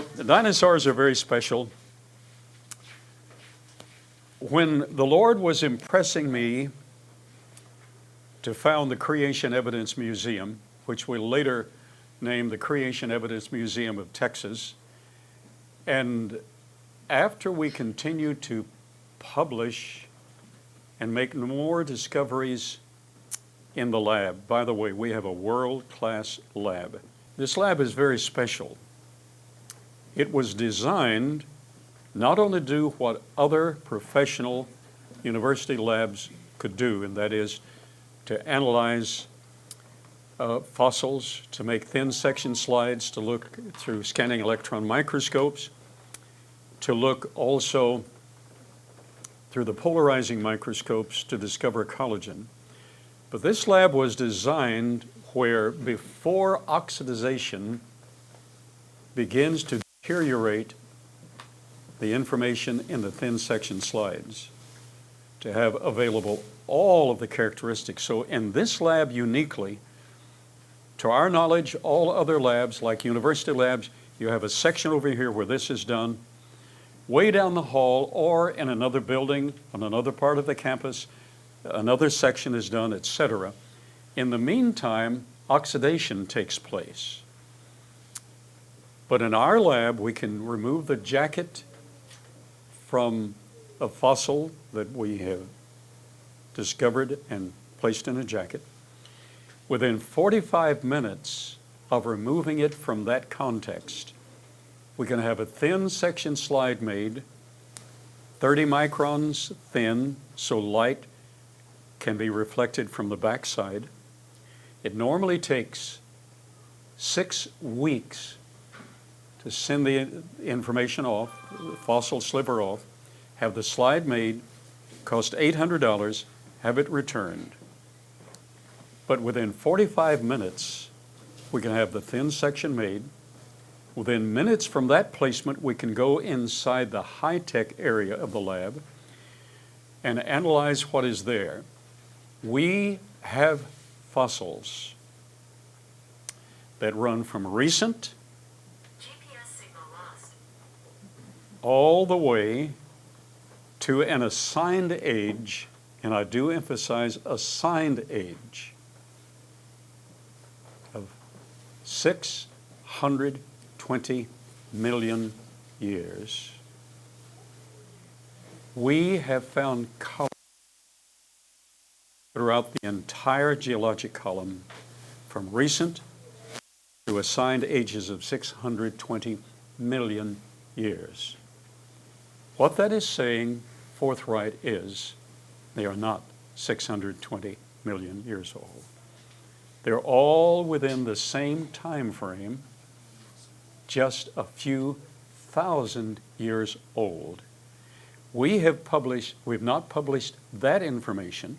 The dinosaurs are very special. When the Lord was impressing me to found the Creation Evidence Museum, which we later named the Creation Evidence Museum of Texas, and after we continued to publish and make more discoveries in the lab. By the way, we have a world-class lab. This lab is very special. It was designed not only to do what other professional university labs could do, and that is to analyze fossils, to make thin section slides, to look through scanning electron microscopes, to look also through the polarizing microscopes to discover collagen. But this lab was designed where before oxidization begins to deteriorate the information in the thin section slides, to have available all of the characteristics. So in this lab uniquely, to our knowledge, all other labs, like university labs, you have a section over here where this is done. Way down the hall or in another building, on another part of the campus, another section is done, etc. In the meantime, oxidation takes place. But in our lab, we can remove the jacket from a fossil that we have discovered and placed in a jacket. Within 45 minutes of removing it from that context, we can have a thin section slide made, 30 microns thin, so light can be reflected from the backside. It normally takes 6 weeks to send the information off, the fossil sliver off, have the slide made, cost $800, have it returned. But within 45 minutes, we can have the thin section made. Within minutes from that placement, we can go inside the high-tech area of the lab and analyze what is there. We have fossils that run from recent all the way to an assigned age, and I do emphasize assigned age, of 620 million years. We have found columns throughout the entire geologic column from recent to assigned ages of 620 million years. What that is saying, forthright, is they are not 620 million years old. They're all within the same time frame, just a few thousand years old. We've not published that information,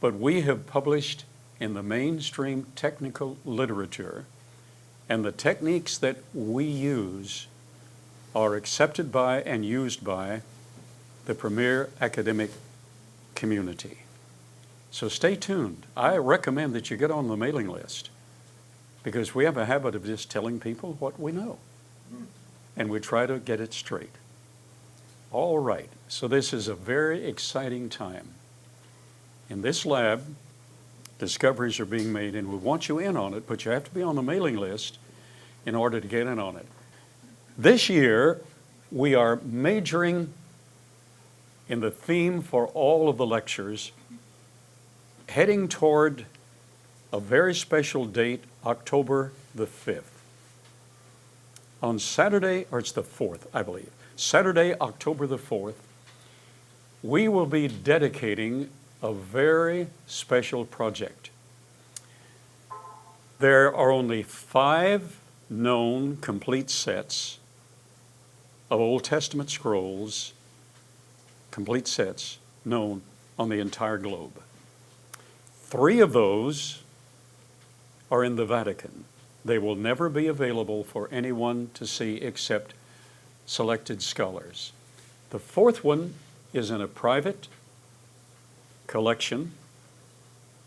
but we have published in the mainstream technical literature, and the techniques that we use are accepted by and used by the premier academic community. So stay tuned. I recommend that you get on the mailing list, because we have a habit of just telling people what we know, and we try to get it straight. All right, so this is a very exciting time. In this lab, discoveries are being made, and we want you in on it, but you have to be on the mailing list in order to get in on it. This year, we are majoring in the theme for all of the lectures, heading toward a very special date, October the 5th. On Saturday, or it's the 4th, I believe, Saturday, October the 4th, we will be dedicating a very special project. There are only 5 known complete sets of Old Testament scrolls, complete sets, known on the entire globe. 3 of those are in the Vatican. They will never be available for anyone to see except selected scholars. The 4th one is in a private collection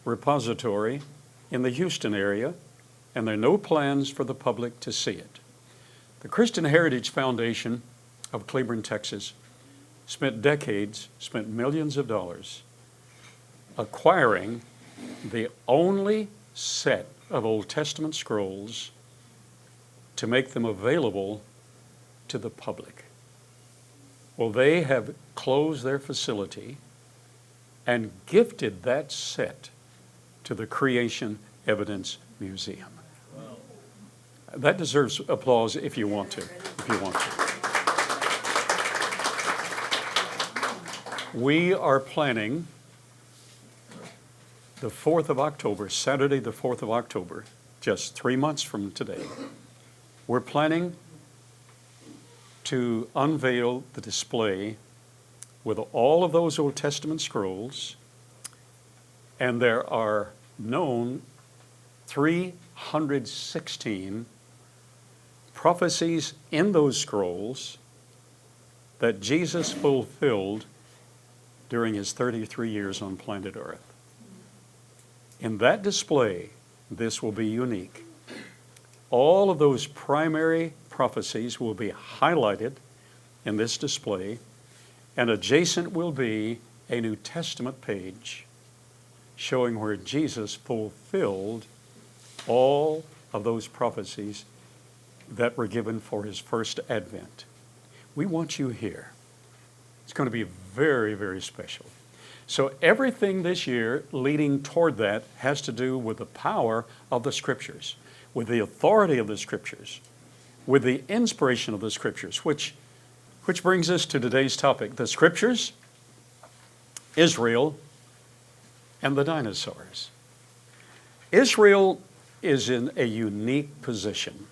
repository in the Houston area, and there are no plans for the public to see it. The Christian Heritage Foundation of Cleburne, Texas, spent decades, spent millions of dollars acquiring the only set of Old Testament scrolls to make them available to the public. Well, they have closed their facility and gifted that set to the Creation Evidence Museum. That deserves applause if you want to. We are planning the 4th of October, Saturday the 4th of October, just 3 months from today. We're planning to unveil the display with all of those Old Testament scrolls, and there are known 316 prophecies in those scrolls that Jesus fulfilled during his 33 years on planet Earth. In that display, this will be unique. All of those primary prophecies will be highlighted in this display, and adjacent will be a New Testament page showing where Jesus fulfilled all of those prophecies that were given for his first advent. We want you here. It's going to be very, very special. So everything this year leading toward that has to do with the power of the Scriptures, with the authority of the Scriptures, with the inspiration of the Scriptures, which brings us to today's topic, the Scriptures, Israel, and the dinosaurs. Israel is in a unique position.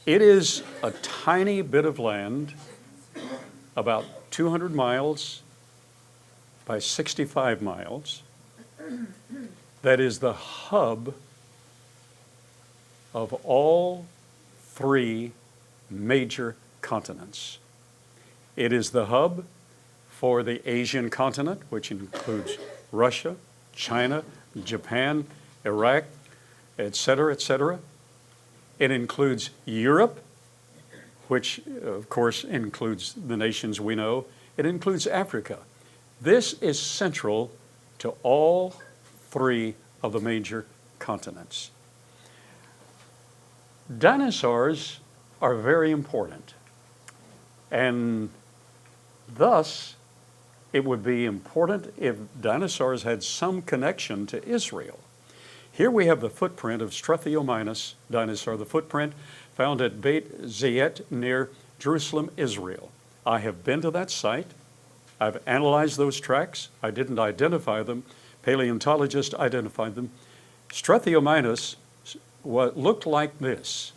It is a tiny bit of land, about 200 miles by 65 miles, that is the hub of all three major continents. It is the hub for the Asian continent, which includes Russia, China, Japan, Iraq, etc., etc. It includes Europe, which of course includes the nations we know. It includes Africa. This is central to all three of the major continents. Dinosaurs are very important, and thus it would be important if dinosaurs had some connection to Israel. Here we have the footprint of Struthiomimus dinosaur, the footprint found at Beit Zayet near Jerusalem, Israel. I have been to that site. I've analyzed those tracks. I didn't identify them. Paleontologists identified them. Struthiomimus looked like this.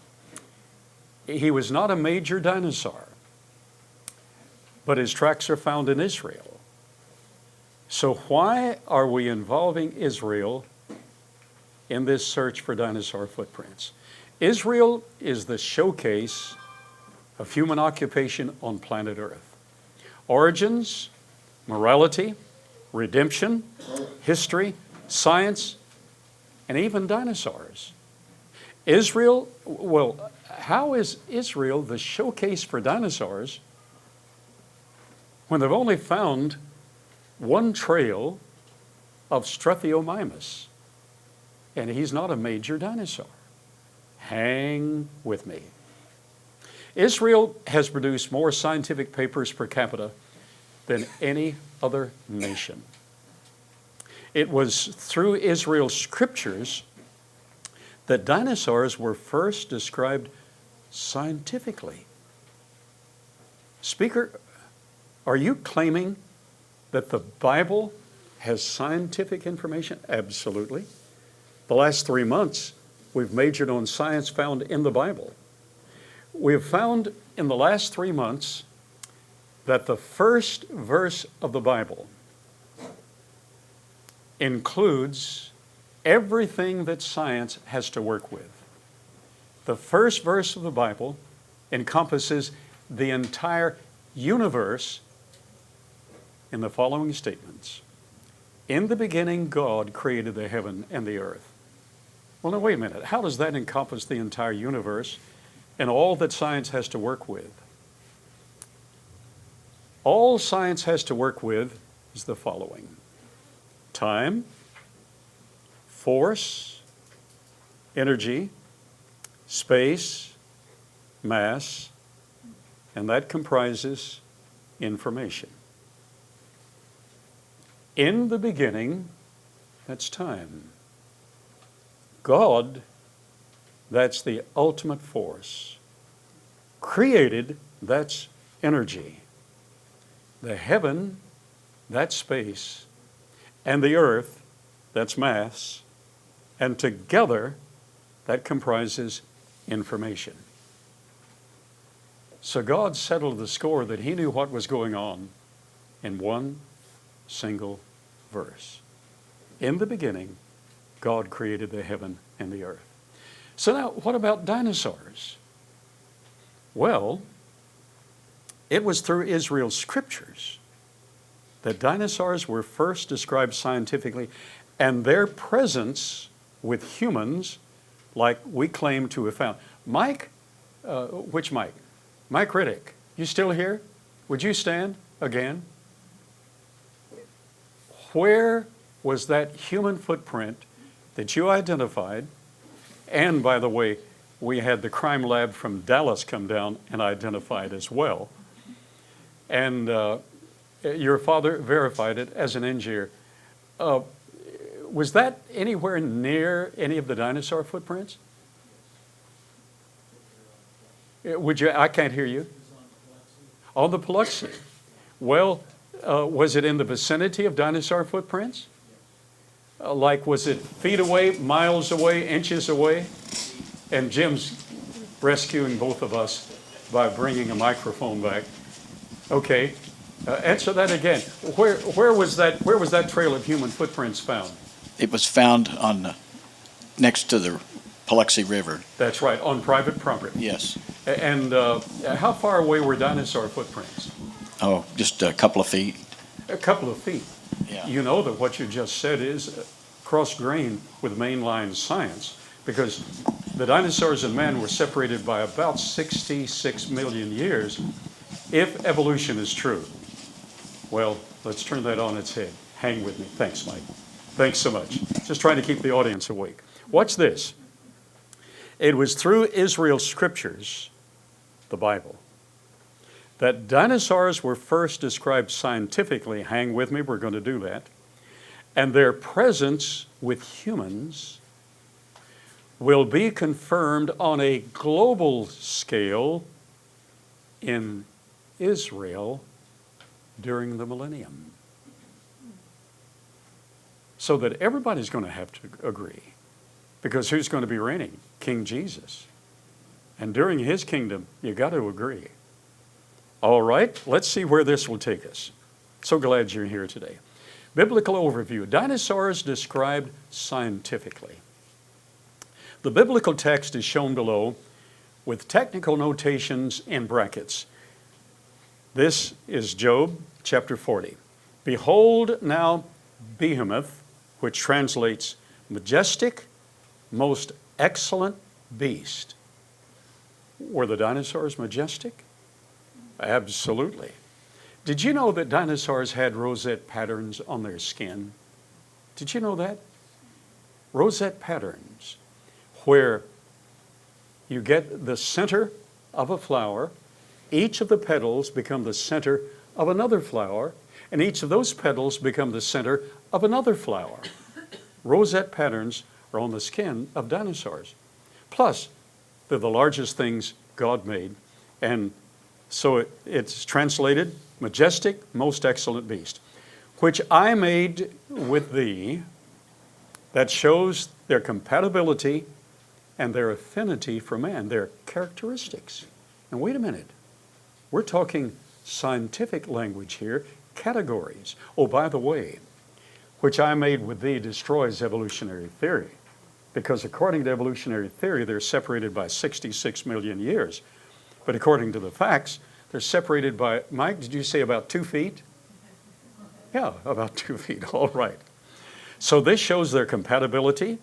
He was not a major dinosaur, but his tracks are found in Israel. So why are we involving Israel in this search for dinosaur footprints? Israel is the showcase of human occupation on planet Earth. Origins, morality, redemption, history, science, and even dinosaurs. Israel, well, how is Israel the showcase for dinosaurs when they've only found one trail of Struthiomimus, and he's not a major dinosaur? Hang with me. Israel has produced more scientific papers per capita than any other nation. It was through Israel's scriptures that dinosaurs were first described scientifically. Speaker, are you claiming that the Bible has scientific information? Absolutely. The last 3 months, we've majored on science found in the Bible. We have found in the last 3 months that the first verse of the Bible includes everything that science has to work with. The first verse of the Bible encompasses the entire universe in the following statements. In the beginning, God created the heaven and the earth. Well, now wait a minute. How does that encompass the entire universe and all that science has to work with? All science has to work with is the following: time, force, energy, space, mass, and that comprises information. In the beginning, that's time. God, that's the ultimate force. Created, that's energy. The heaven, that's space. And the earth, that's mass. And together, that comprises information. So God settled the score that he knew what was going on in one single verse. In the beginning, God created the heaven and the earth. So now, what about dinosaurs? Well, it was through Israel's scriptures that dinosaurs were first described scientifically, and their presence with humans, like we claim to have found. Mike, which Mike? Mike Riddick, you still here? Would you stand again? Where was that human footprint that you identified? And by the way, we had the crime lab from Dallas come down and identify it as well. And your father verified it as an engineer. Was that anywhere near any of the dinosaur footprints? Would you? I can't hear you. On the Paluxy. Well, was it in the vicinity of dinosaur footprints? Like, was it feet away, miles away, inches away? And Jim's rescuing both of us by bringing a microphone back. Okay, answer that again. Where was that trail of human footprints found? It was found on next to the Paluxy River. That's right, on private property. Yes. And how far away were dinosaur footprints? Oh, just a couple of feet. A couple of feet. Yeah. You know that what you just said is cross-grained with mainline science, because the dinosaurs and man were separated by about 66 million years, if evolution is true. Well, let's turn that on its head. Hang with me. Thanks, Mike. Thanks so much. Just trying to keep the audience awake. Watch this. It was through Israel's scriptures, the Bible, that dinosaurs were first described scientifically. Hang with me, we're going to do that. And their presence with humans will be confirmed on a global scale in Israel during the millennium. So that everybody's going to have to agree. Because who's going to be reigning? King Jesus. And during his kingdom, you got to agree. All right, let's see where this will take us. So glad you're here today. Biblical overview. Dinosaurs described scientifically. The biblical text is shown below with technical notations in brackets. This is Job chapter 40. Behold now Behemoth, which translates majestic, most excellent beast. Were the dinosaurs majestic? Absolutely. Did you know that dinosaurs had rosette patterns on their skin? Did you know that? Rosette patterns, where you get the center of a flower, each of the petals become the center of another flower, and each of those petals become the center of another flower. Rosette patterns are on the skin of dinosaurs. Plus, they're the largest things God made, and so it's translated, majestic, most excellent beast, which I made with thee. That shows their compatibility and their affinity for man, their characteristics. And wait a minute, we're talking scientific language here, categories. Oh, by the way, which I made with thee destroys evolutionary theory, because according to evolutionary theory, they're separated by 66 million years. But according to the facts, they're separated by, Mike, did you say about 2 feet? Yeah, about 2 feet, all right. So this shows their compatibility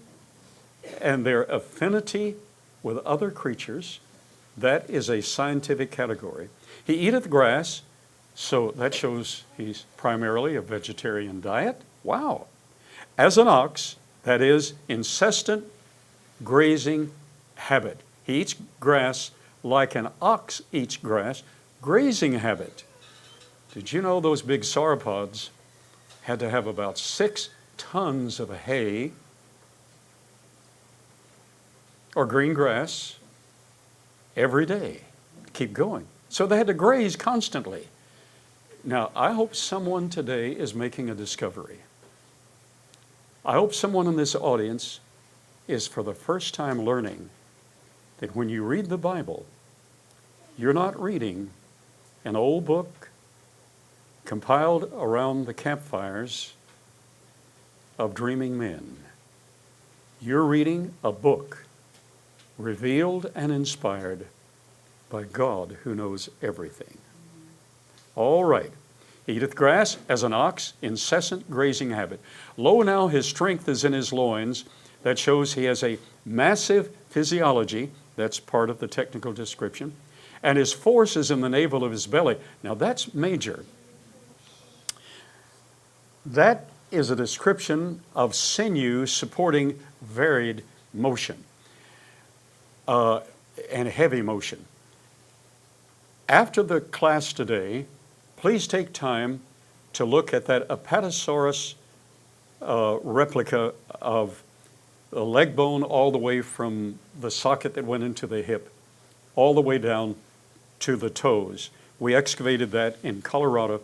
and their affinity with other creatures. That is a scientific category. He eateth grass, so that shows he's primarily a vegetarian diet. Wow. As an ox, that is incessant grazing habit. He eats grass like an ox eats grass, grazing habit. Did you know those big sauropods had to have about 6 tons of hay or green grass every day to keep going? So they had to graze constantly. Now, I hope someone today is making a discovery. I hope someone in this audience is for the first time learning that when you read the Bible, you're not reading an old book compiled around the campfires of dreaming men. You're reading a book revealed and inspired by God who knows everything. All right. Eateth grass as an ox, incessant grazing habit. Lo, now his strength is in his loins. That shows he has a massive physiology. That's part of the technical description. And his force is in the navel of his belly. Now that's major. That is a description of sinew supporting varied motion and heavy motion. After the class today, please take time to look at that Apatosaurus replica of the leg bone all the way from the socket that went into the hip, all the way down to the toes. We excavated that in Colorado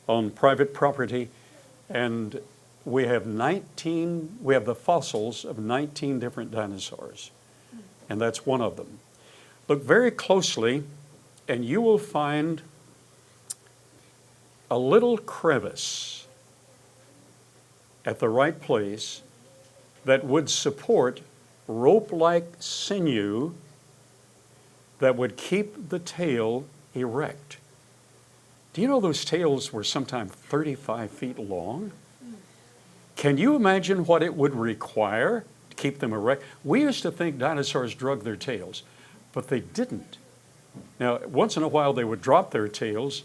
on private property, and we have the fossils of 19 different dinosaurs, and that's one of them. Look very closely, and you will find a little crevice at the right place that would support rope-like sinew that would keep the tail erect. Do you know those tails were sometimes 35 feet long? Can you imagine what it would require to keep them erect? We used to think dinosaurs drug their tails, but they didn't. Now, once in a while they would drop their tails.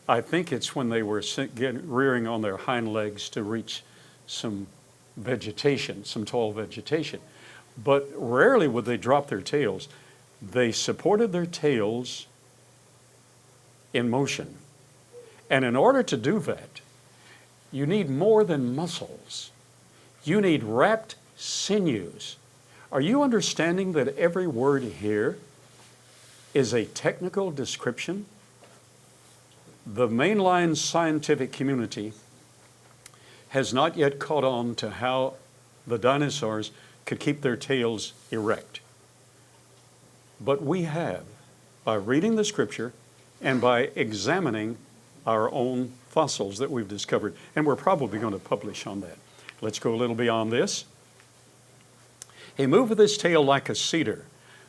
I think it's when they were rearing on their hind legs to reach some vegetation, some tall vegetation. But rarely would they drop their tails. They supported their tails in motion. And in order to do that, you need more than muscles. You need wrapped sinews. Are you understanding that every word here is a technical description? The mainline scientific community has not yet caught on to how the dinosaurs could keep their tails erect. But we have, by reading the scripture and by examining our own fossils that we've discovered, and we're probably going to publish on that. Let's go a little beyond this. He moveth his tail like a cedar.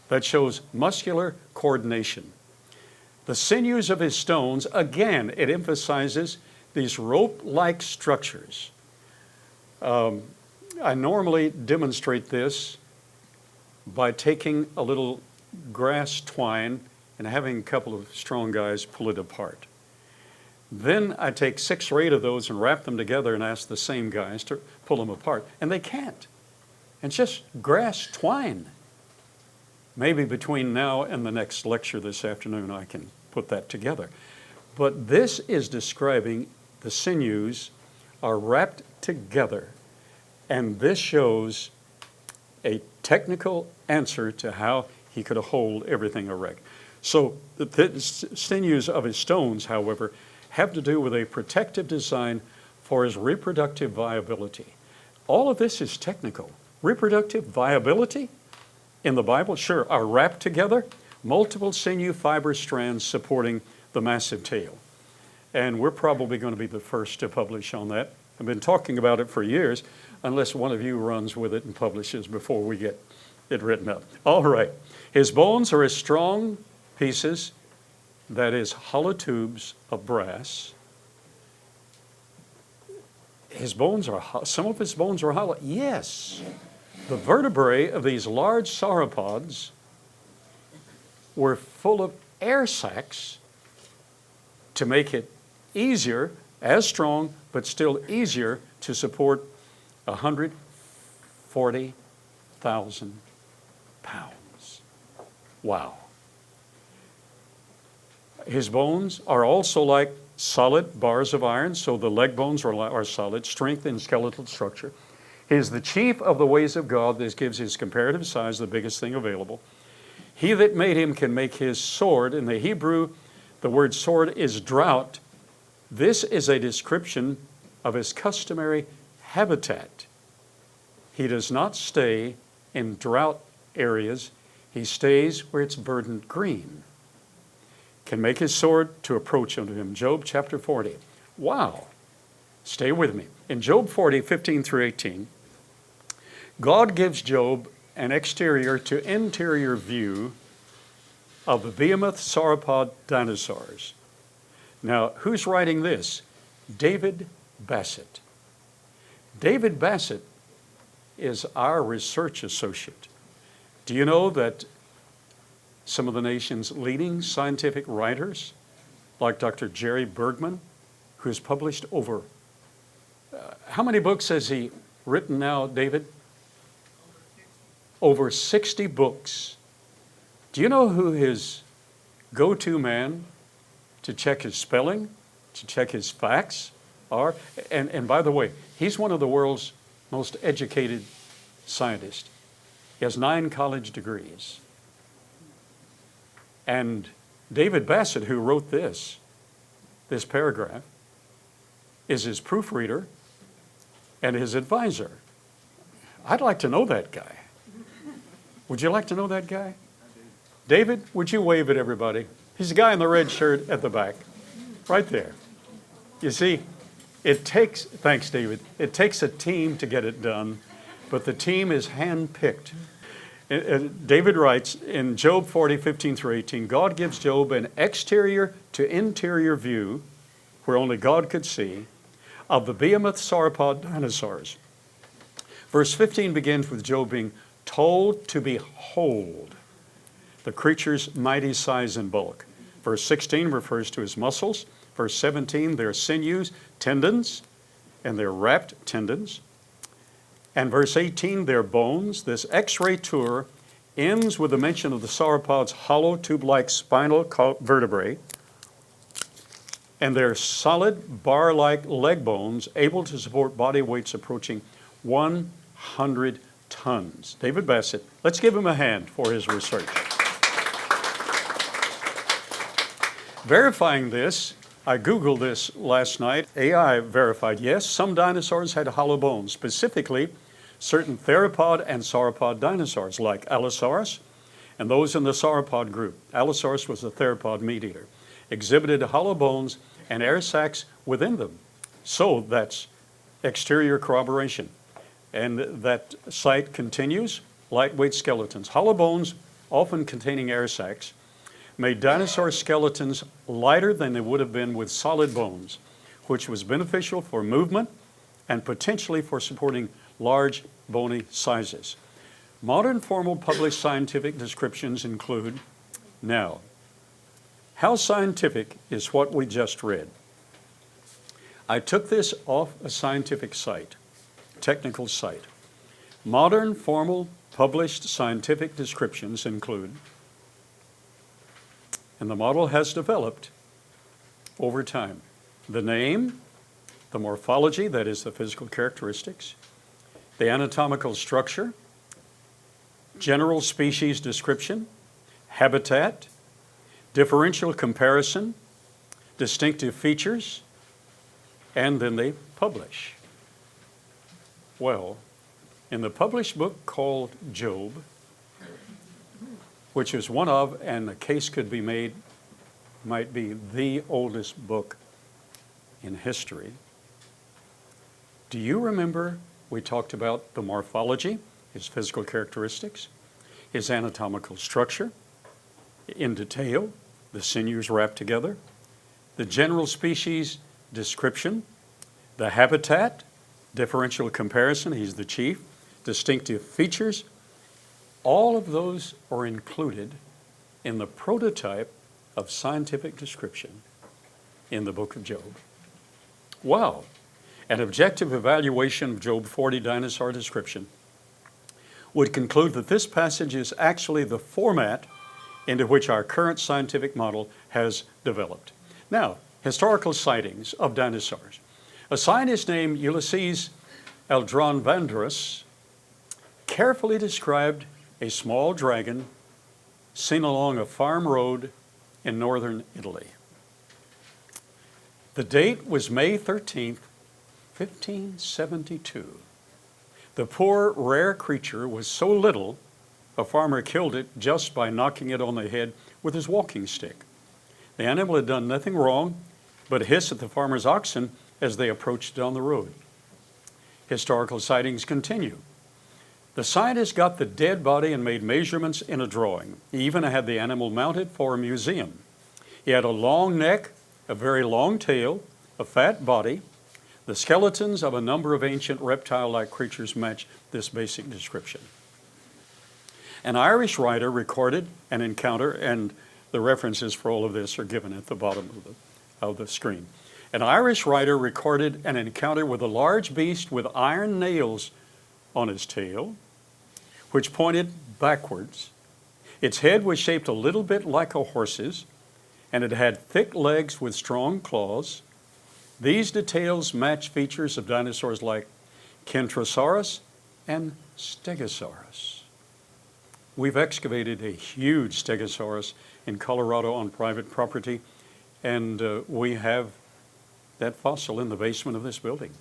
That shows muscular coordination. The sinews of his stones, again, it emphasizes these rope-like structures. I normally demonstrate this by taking a little grass twine and having a couple of strong guys pull it apart. Then I take 6 or 8 of those and wrap them together and ask the same guys to pull them apart, and they can't. It's just grass twine. Maybe between now and the next lecture this afternoon I can put that together. But this is describing the sinews are wrapped together, and this shows a technical answer to how he could hold everything erect. So the sinews of his stones, however, have to do with a protective design for his reproductive viability. All of this is technical. Reproductive viability in the Bible, sure, are wrapped together, multiple sinew fiber strands supporting the massive tail. And we're probably going to be the first to publish on that. I've been talking about it for years, unless one of you runs with it and publishes before we get it written up. All right. His bones are as strong pieces, that is, hollow tubes of brass. His bones are, some of his bones are hollow. Yes. The vertebrae of these large sauropods were full of air sacs to make it easier, as strong, but still easier to support 140,000 pounds. Wow. His bones are also like solid bars of iron, so the leg bones are solid, strength in skeletal structure. He is the chief of the ways of God. This gives his comparative size the biggest thing available. He that made him can make his sword. In the Hebrew, the word sword is drought. This is a description of his customary habitat. He does not stay in drought areas. He stays where it's verdant green. Can make his sword to approach unto him. Job chapter 40. Wow. Stay with me. In Job 40, 15 through 18, God gives Job an exterior to interior view of the Behemoth sauropod dinosaurs. Now, who's writing this? David Bassett. David Bassett is our research associate. Do you know that some of the nation's leading scientific writers, like Dr. Jerry Bergman, who has published over, how many books has he written now, David? Over 60 books. Do you know who his go-to man to check his spelling, to check his facts are? And by the way, he's one of the world's most educated scientists. He has 9 college degrees. And David Bassett, who wrote this paragraph, is his proofreader and his advisor. I'd like to know that guy. Would you like to know that guy? David, would you wave at everybody? He's the guy in the red shirt at the back, right there. You see, thanks David, it takes a team to get it done, but the team is hand-picked. David writes in Job 40, 15 through 18, God gives Job an exterior to interior view, where only God could see, of the Behemoth sauropod dinosaurs. Verse 15 begins with Job being told to behold the creature's mighty size and bulk. Verse 16 refers to his muscles. Verse 17, their sinews, tendons, and their wrapped tendons. And verse 18, their bones. This X-ray tour ends with the mention of the sauropod's hollow tube-like spinal vertebrae and their solid bar-like leg bones able to support body weights approaching 100 tons. David Bassett, let's give him a hand for his research. Verifying this, I Googled this last night. AI verified, yes, some dinosaurs had hollow bones, specifically certain theropod and sauropod dinosaurs like Allosaurus and those in the sauropod group. Allosaurus was a theropod meat eater, exhibited hollow bones and air sacs within them. So that's exterior corroboration. And that site continues, lightweight skeletons. Hollow bones, often containing air sacs, made dinosaur skeletons lighter than they would have been with solid bones, which was beneficial for movement and potentially for supporting large bony sizes. Modern formal published scientific descriptions include, now, how scientific is what we just read? I took this off a scientific site, technical site. Modern formal published scientific descriptions include, and the model has developed over time, the name, the morphology, that is the physical characteristics, the anatomical structure, general species description, habitat, differential comparison, distinctive features, and then they publish. Well, in the published book called Job, which is one of, and the case could be made, might be the oldest book in history. Do you remember we talked about the morphology, his physical characteristics, his anatomical structure, in detail, the sinews wrapped together, the general species description, the habitat, differential comparison, he's the chief, distinctive features. All of those are included in the prototype of scientific description in the book of Job. Wow. An objective evaluation of Job 40 dinosaur description would conclude that this passage is actually the format into which our current scientific model has developed. Now, historical sightings of dinosaurs. A scientist named Ulysses Aldronvandrus carefully described a small dragon seen along a farm road in northern Italy. The date was May 13th, 1572. The poor, rare creature was so little, a farmer killed it just by knocking it on the head with his walking stick. The animal had done nothing wrong but hiss at the farmer's oxen as they approached it on the road. Historical sightings continue. The scientist got the dead body and made measurements in a drawing. He even had the animal mounted for a museum. He had a long neck, a very long tail, a fat body. The skeletons of a number of ancient reptile-like creatures match this basic description. An Irish writer recorded an encounter, and the references for all of this are given at the bottom of the screen. An Irish writer recorded an encounter with a large beast with iron nails on his tail, which pointed backwards. Its head was shaped a little bit like a horse's, and it had thick legs with strong claws. These details match features of dinosaurs like Kentrosaurus and Stegosaurus. We've excavated a huge Stegosaurus in Colorado on private property, and we have that fossil in the basement of this building.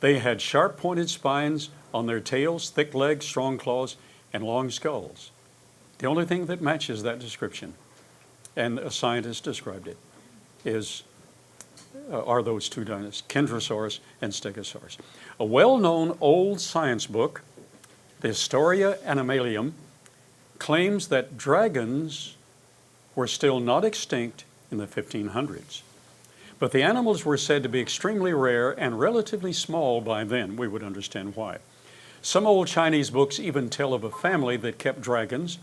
They had sharp-pointed spines on their tails, thick legs, strong claws, and long skulls. The only thing that matches that description, and a scientist described it, are those two dinosaurs, Kentrosaurus and Stegosaurus. A well-known old science book, the Historia Animalium, claims that dragons were still not extinct in the 1500s. But the animals were said to be extremely rare and relatively small by then. We would understand why. Some old Chinese books even tell of a family that kept dragons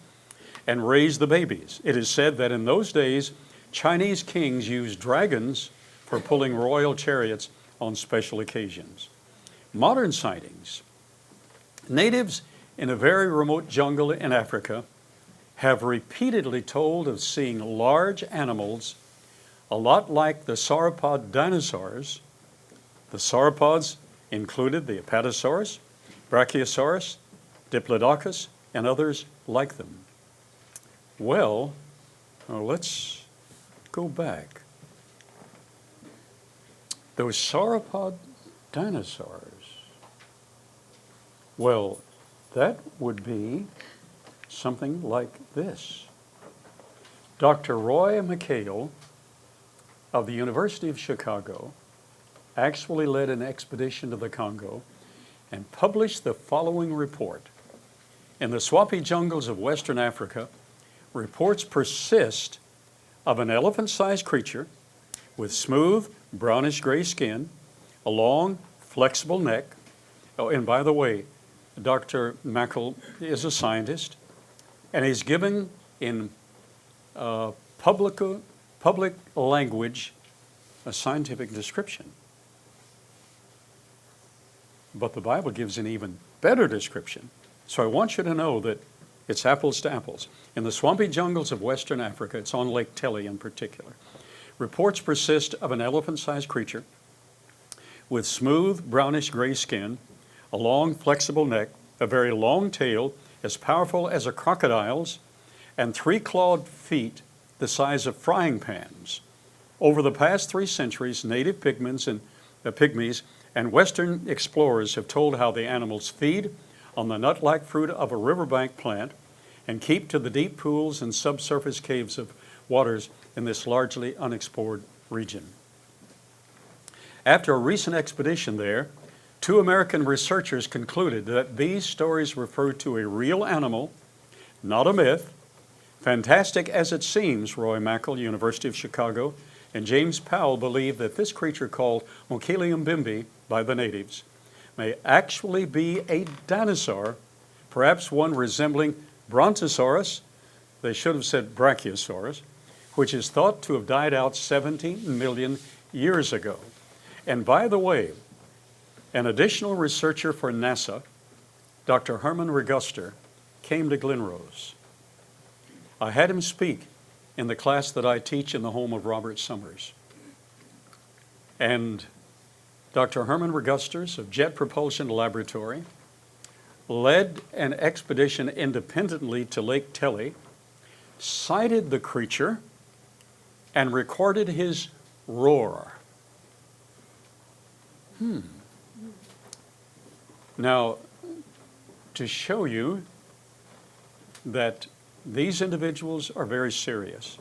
and raised the babies. It is said that in those days, Chinese kings used dragons for pulling royal chariots on special occasions. Modern sightings. Natives in a very remote jungle in Africa have repeatedly told of seeing large animals a lot like the sauropod dinosaurs. The sauropods included the Apatosaurus, Brachiosaurus, Diplodocus, and others like them. Well, let's go back. Those sauropod dinosaurs, well, that would be something like this. Dr. Roy McHale of the University of Chicago actually led an expedition to the Congo and published the following report. In the swampy jungles of Western Africa, reports persist of an elephant-sized creature with smooth, brownish-gray skin, a long, flexible neck. Oh, and by the way, Dr. Mackel is a scientist, and he's given in public language a scientific description. But the Bible gives an even better description. So I want you to know that it's apples to apples. In the swampy jungles of Western Africa, it's on Lake Tele in particular, reports persist of an elephant-sized creature with smooth, brownish-gray skin, a long, flexible neck, a very long tail, as powerful as a crocodile's, and 3-clawed feet the size of frying pans. Over the past 3 centuries, native pygmies and Western explorers have told how the animals feed on the nut-like fruit of a riverbank plant and keep to the deep pools and subsurface caves of waters in this largely unexplored region. After a recent expedition there, 2 American researchers concluded that these stories refer to a real animal, not a myth. Fantastic as it seems, Roy Mackel, University of Chicago, and James Powell believe that this creature called Onkelium bimbi by the natives may actually be a dinosaur, perhaps one resembling Brontosaurus, they should have said Brachiosaurus, which is thought to have died out 70 million years ago. And by the way, an additional researcher for NASA, Dr. Herman Reguster, came to Glen Rose. I had him speak in the class that I teach in the home of Robert Summers. And Dr. Herman Regusters of Jet Propulsion Laboratory led an expedition independently to Lake Telly, sighted the creature, and recorded his roar. Now, to show you that these individuals are very serious,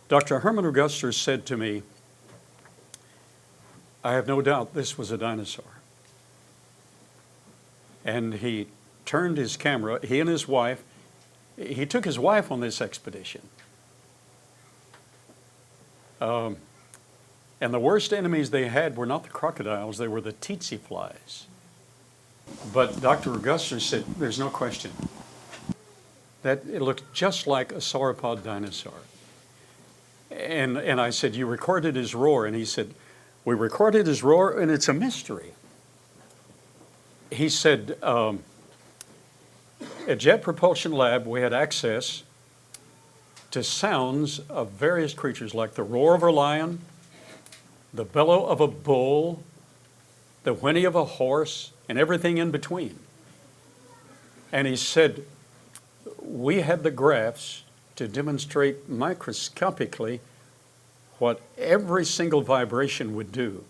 Dr. Herman Reguster said to me, I have no doubt this was a dinosaur. And he turned his camera, he and his wife, he took his wife on this expedition. And the worst enemies they had were not the crocodiles, they were the tsetse flies. But Dr. Reguster said, there's no question, that it looked just like a sauropod dinosaur. And I said, you recorded his roar? And he said, we recorded his roar, and it's a mystery. He said, at Jet Propulsion Lab, we had access to sounds of various creatures, like the roar of a lion, the bellow of a bull, the whinny of a horse, and everything in between. And he said, we had the graphs to demonstrate microscopically what every single vibration would do.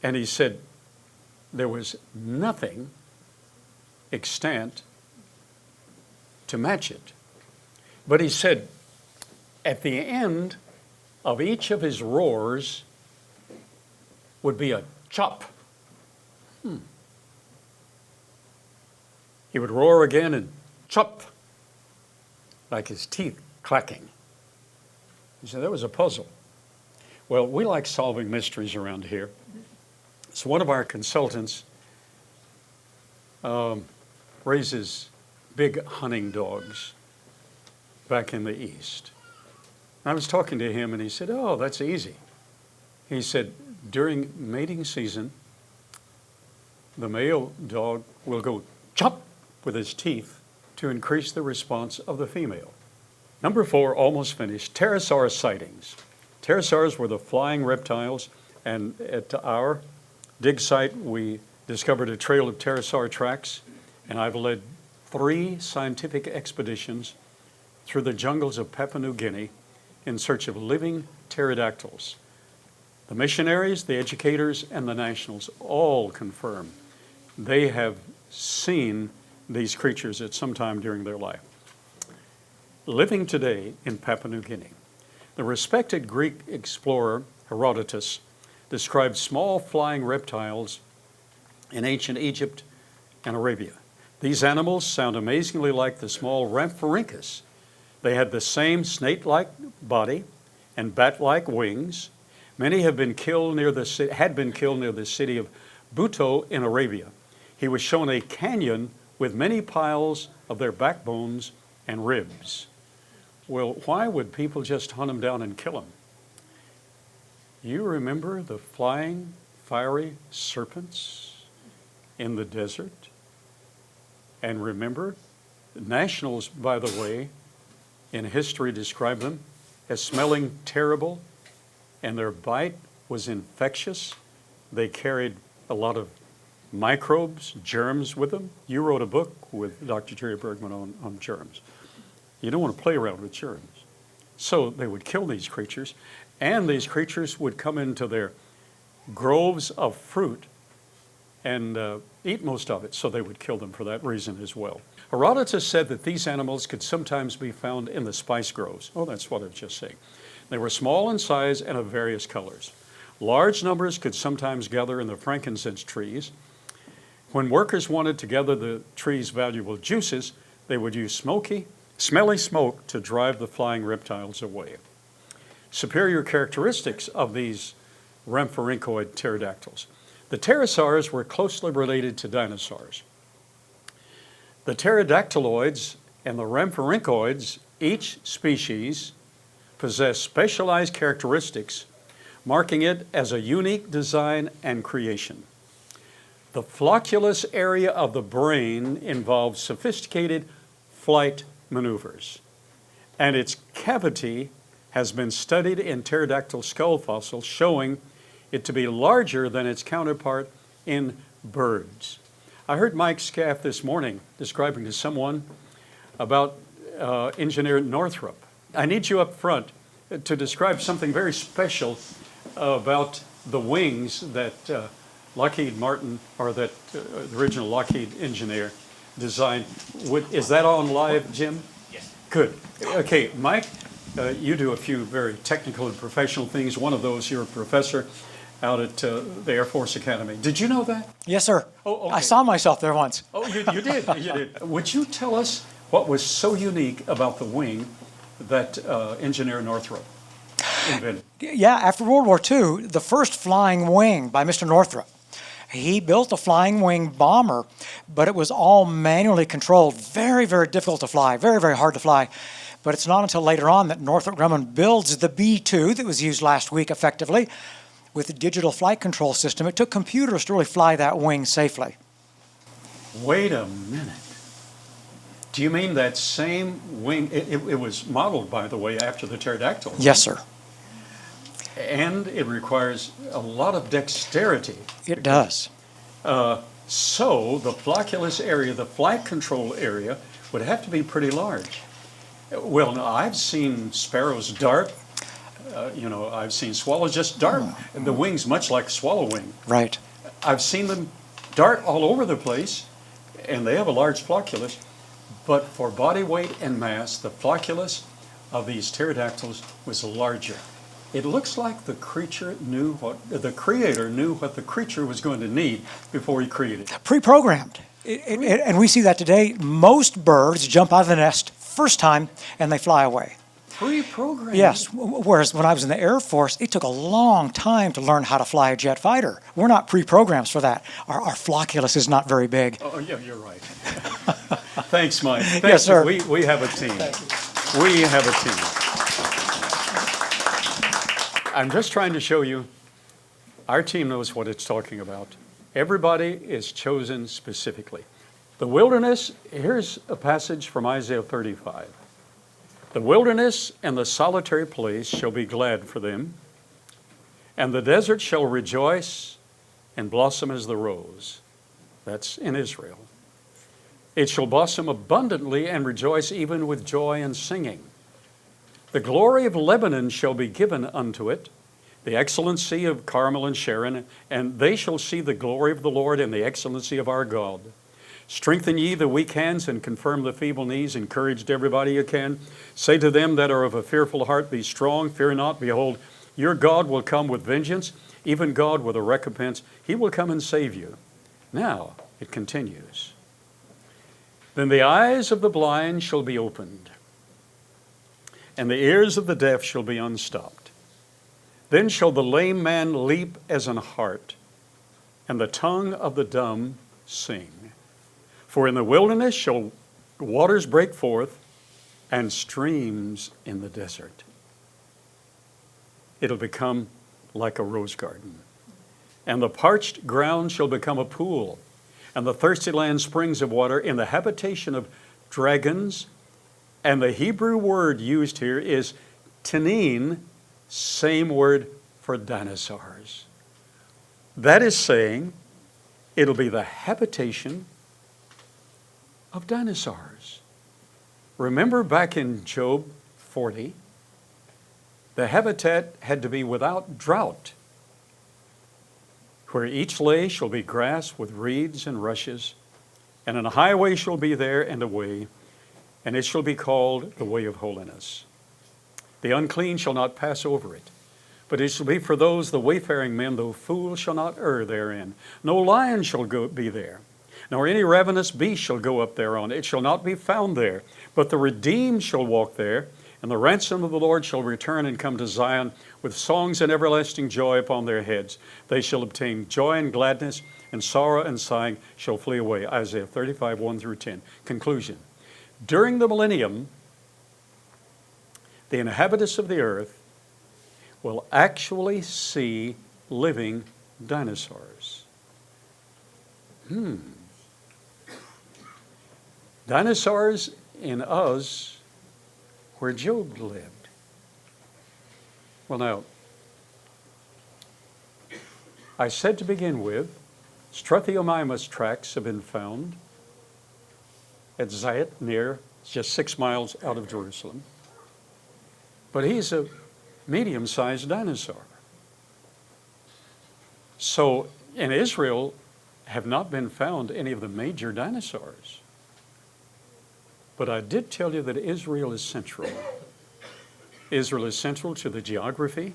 And he said, there was nothing extant to match it. But he said, at the end of each of his roars would be a chop. He would roar again and chop, like his teeth clacking. He said, that was a puzzle. Well, we like solving mysteries around here. So one of our consultants raises big hunting dogs back in the East. I was talking to him and he said, oh, that's easy. He said, during mating season, the male dog will go chop with his teeth to increase the response of the female. Number 4, almost finished, pterosaur sightings. Pterosaurs were the flying reptiles, and at our dig site, we discovered a trail of pterosaur tracks, and I've led 3 scientific expeditions through the jungles of Papua New Guinea in search of living pterodactyls. The missionaries, the educators, and the nationals all confirm they have seen these creatures at some time during their life. Living today in Papua New Guinea, the respected Greek explorer Herodotus described small flying reptiles in ancient Egypt and Arabia. These animals sound amazingly like the small Rhamphorhynchus. They had the same snake-like body and bat-like wings. Many had been killed near the city of Buto in Arabia. He was shown a canyon with many piles of their backbones and ribs. Well, why would people just hunt them down and kill them? You remember the flying, fiery serpents in the desert? And remember, nationals, by the way, in history describe them as smelling terrible, and their bite was infectious. They carried a lot of microbes, germs with them. You wrote a book with Dr. Jerry Bergman on germs. You don't want to play around with germs. So they would kill these creatures, and these creatures would come into their groves of fruit and eat most of it, so they would kill them for that reason as well. Herodotus said that these animals could sometimes be found in the spice groves. Oh, that's what I was just saying. They were small in size and of various colors. Large numbers could sometimes gather in the frankincense trees. When workers wanted to gather the tree's valuable juices, they would use smelly smoke to drive the flying reptiles away. Superior characteristics of these rhamphorhynchoid pterodactyls. The pterosaurs were closely related to dinosaurs. The pterodactyloids and the rhamphorhynchoids, each species, possess specialized characteristics, marking it as a unique design and creation. The flocculus area of the brain involves sophisticated flight maneuvers, and its cavity has been studied in pterodactyl skull fossils, showing it to be larger than its counterpart in birds. I heard Mike Scaff this morning describing to someone about engineer Northrop. I need you up front to describe something very special about the wings that Lockheed Martin, or that the original Lockheed engineer, designed. Is that on live, Jim? Yes. Good. Okay, Mike, you do a few very technical and professional things. One of those, you're a professor out at the Air Force Academy. Did you know that? Yes, sir. Oh, okay. I saw myself there once. Oh, you did. You did. Would you tell us what was so unique about the wing that engineer Northrop invented? Yeah, after World War II, the first flying wing by Mr. Northrop. He built a flying wing bomber, but it was all manually controlled. Very, very difficult to fly. Very, very hard to fly. But it's not until later on that Northrop Grumman builds the B-2 that was used last week effectively with a digital flight control system. It took computers to really fly that wing safely. Wait a minute. Do you mean that same wing? It was modeled, by the way, after the pterodactyl. Yes, sir. And it requires a lot of dexterity. It does. So the flocculus area, the flight control area, would have to be pretty large. Well, now, I've seen sparrows dart. I've seen swallows just dart. And the wing's much like a swallow wing. Right. I've seen them dart all over the place, and they have a large flocculus. But for body weight and mass, the flocculus of these pterodactyls was larger. It looks like the creator knew what the creature was going to need before he created it. Pre-programmed. And we see that today. Most birds jump out of the nest first time and they fly away. Pre-programmed? Yes. Whereas when I was in the Air Force, it took a long time to learn how to fly a jet fighter. We're not pre-programs for that. Our flocculus is not very big. Oh, yeah, you're right. Thanks, Mike. Thanks. Yes, sir. We have a team. We have a team. I'm just trying to show you our team knows what it's talking about. Everybody is chosen specifically. The wilderness, here's a passage from Isaiah 35. The wilderness and the solitary place shall be glad for them, and the desert shall rejoice and blossom as the rose. That's in Israel. It shall blossom abundantly and rejoice even with joy and singing. The glory of Lebanon shall be given unto it, the excellency of Carmel and Sharon, and they shall see the glory of the Lord and the excellency of our God. Strengthen ye the weak hands and confirm the feeble knees. Encourage everybody you can. Say to them that are of a fearful heart, be strong, fear not. Behold, your God will come with vengeance, even God with a recompense. He will come and save you. Now, it continues. Then the eyes of the blind shall be opened, and the ears of the deaf shall be unstopped. Then shall the lame man leap as an hart, and the tongue of the dumb sing. For in the wilderness shall waters break forth, and streams in the desert. It'll become like a rose garden. And the parched ground shall become a pool, and the thirsty land springs of water in the habitation of dragons. And the Hebrew word used here is tanin, same word for dinosaurs. That is saying, it'll be the habitation of dinosaurs. Remember back in Job 40, the habitat had to be without drought, where each lay shall be grass with reeds and rushes, and an highway shall be there and a way, and it shall be called the way of holiness. The unclean shall not pass over it, but it shall be for those the wayfaring men, though fools shall not err therein. No lion shall be there, nor any ravenous beast shall go up thereon. It shall not be found there, but the redeemed shall walk there, And the ransom of the Lord shall return and come to Zion with songs and everlasting joy upon their heads. They shall obtain joy and gladness, and sorrow and sighing shall flee away. Isaiah 35, 1 through 10. Conclusion. During the millennium, the inhabitants of the earth will actually see living dinosaurs. Dinosaurs in us where Job lived. Well, now, I said to begin with, Struthiomimus tracks have been found at Zayat, near, just 6 miles out of Jerusalem. But he's a medium-sized dinosaur. So in Israel have not been found any of the major dinosaurs. But I did tell you that Israel is central. Israel is central to the geography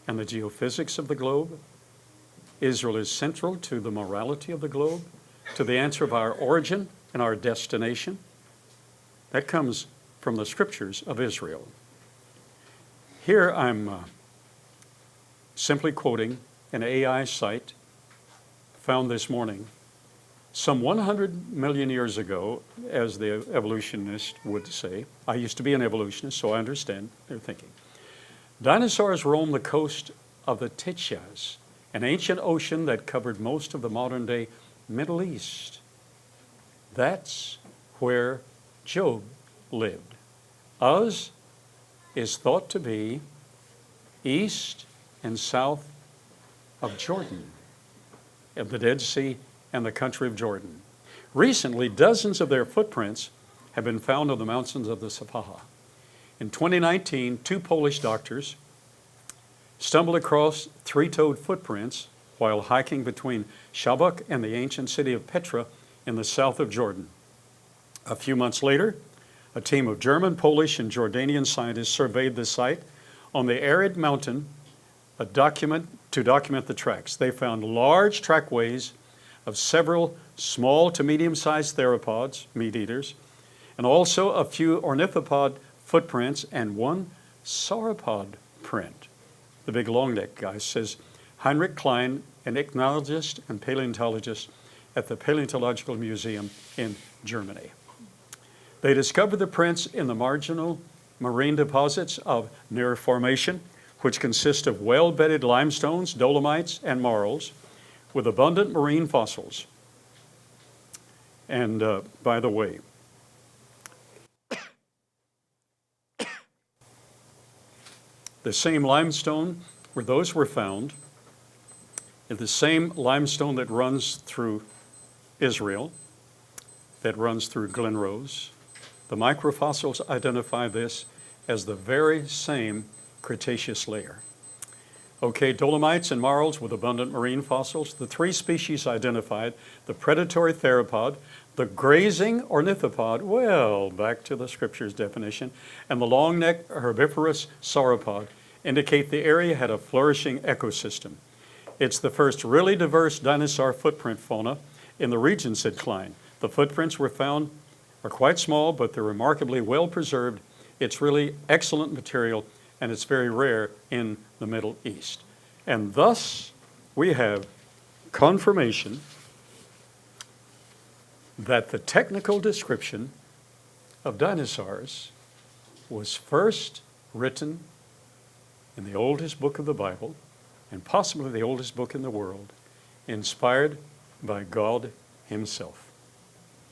and the geophysics of the globe. Israel is central to the morality of the globe, to the answer of our origin and our destination. That comes from the scriptures of Israel. Here I'm simply quoting an AI site found this morning. Some 100 million years ago, as the evolutionist would say, I used to be an evolutionist, so I understand their thinking. Dinosaurs roamed the coast of the Tchaz, an ancient ocean that covered most of the modern-day Middle East. That's where Job lived. Uz is thought to be east and south of Jordan, of the Dead Sea and the country of Jordan. Recently, dozens of their footprints have been found on the mountains of the Safaha. In 2019, 2 Polish doctors stumbled across 3-toed footprints while hiking between Shabak and the ancient city of Petra in the south of Jordan. A few months later, a team of German, Polish, and Jordanian scientists surveyed the site on the arid mountain to document the tracks. They found large trackways of several small to medium-sized theropods, meat eaters, and also a few ornithopod footprints and 1 sauropod print. The big long neck guy, says Heinrich Klein, an ichnologist and paleontologist at the Paleontological Museum in Germany. They discovered the prints in the marginal marine deposits of Near Formation, which consist of well-bedded limestones, dolomites, and marls, with abundant marine fossils. And by the way, the same limestone where those were found is the same limestone that runs through Israel, that runs through Glen Rose. The microfossils identify this as the very same Cretaceous layer. Okay, dolomites and marls with abundant marine fossils. The 3 species identified, the predatory theropod, the grazing ornithopod, well, back to the scripture's definition, and the long-necked herbivorous sauropod indicate the area had a flourishing ecosystem. It's the first really diverse dinosaur footprint fauna in the region, said Klein. The footprints were found are quite small, but they're remarkably well preserved. It's really excellent material, and it's very rare in the Middle East. And thus, we have confirmation that the technical description of dinosaurs was first written in the oldest book of the Bible, and possibly the oldest book in the world, inspired by God Himself.